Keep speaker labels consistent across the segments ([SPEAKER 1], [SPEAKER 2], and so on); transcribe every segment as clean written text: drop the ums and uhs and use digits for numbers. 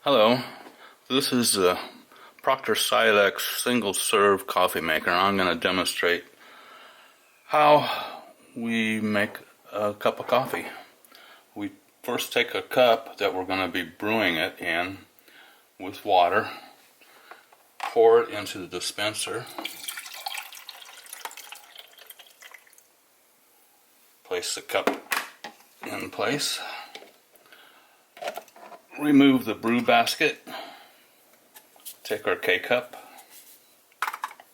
[SPEAKER 1] Hello, this is the Proctor Silex single serve coffee maker, and I'm going to demonstrate how we make a cup of coffee. We first take a cup that we're going to be brewing it in with water, pour it into the dispenser, place the cup in place, remove the brew basket, take our K-cup,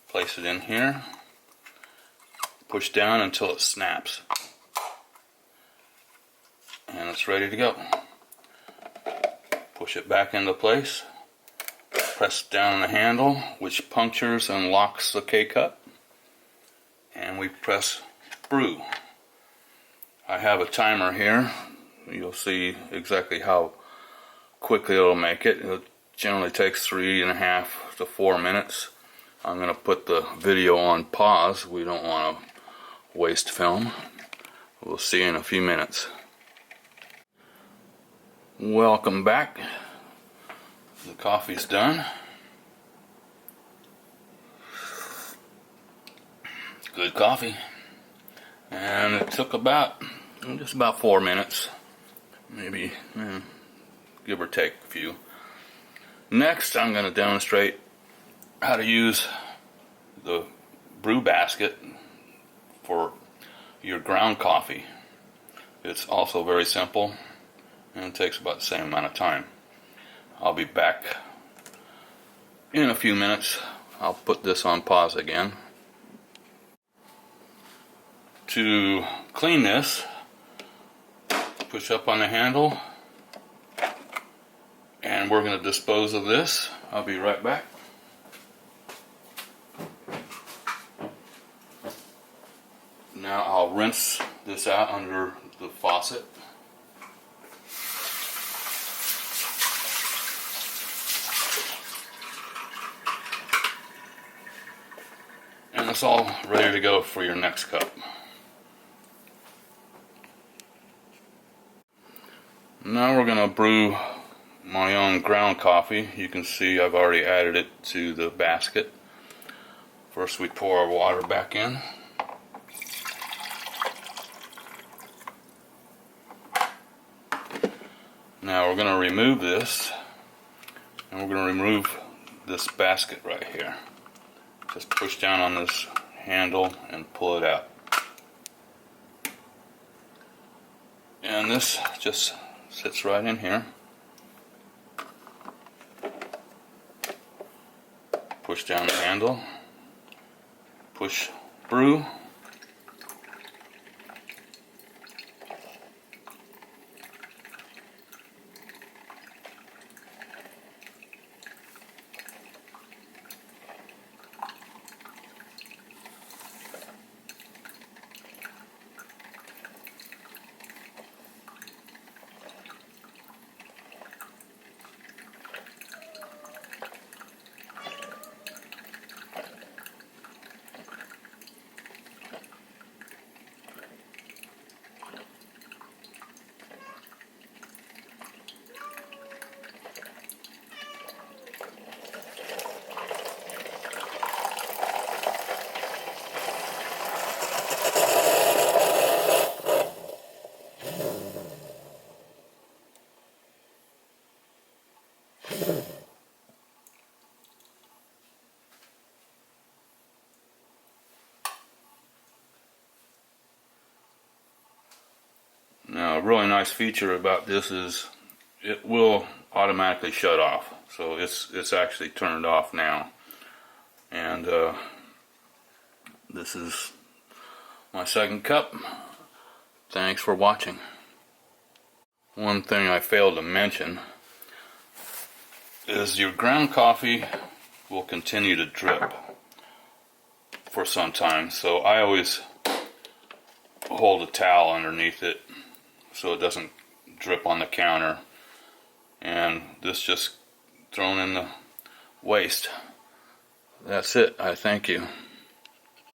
[SPEAKER 1] place it in here, push down until it snaps, and it's ready to go. Push it back into place, press down the handle, which punctures and locks the K-cup, and we press brew. I have a timer here. You'll see exactly how quickly it'll make it. It generally takes 3.5 to 4 minutes. I'm going to put the video on pause. We don't want to waste film. We'll see you in a few minutes. Welcome back. The coffee's done. Good coffee. And it took just about 4 minutes. Maybe give or take a few. Next, I'm going to demonstrate how to use the brew basket for your ground coffee. It's also very simple and it takes about the same amount of time. I'll be back in a few minutes. I'll put this on pause again. To clean this, push up on the handle, and we're going to dispose of this. I'll be right back. Now I'll rinse this out under the faucet. And it's all ready to go for your next cup. Now we're going to brew my own ground coffee. You can see I've already added it to the basket. First we pour our water back in. Now we're going to remove this, and we're going to remove this basket right here. Just push down on this handle and pull it out. And this just sits right in here. Push down the handle, push brew, Now, a really nice feature about this is it will automatically shut off. So it's actually turned off now. And this is my second cup. Thanks for watching. One thing I failed to mention is your ground coffee will continue to drip for some time. So I always hold a towel underneath it so it doesn't drip on the counter, and this just thrown in the waste. That's it. I thank you.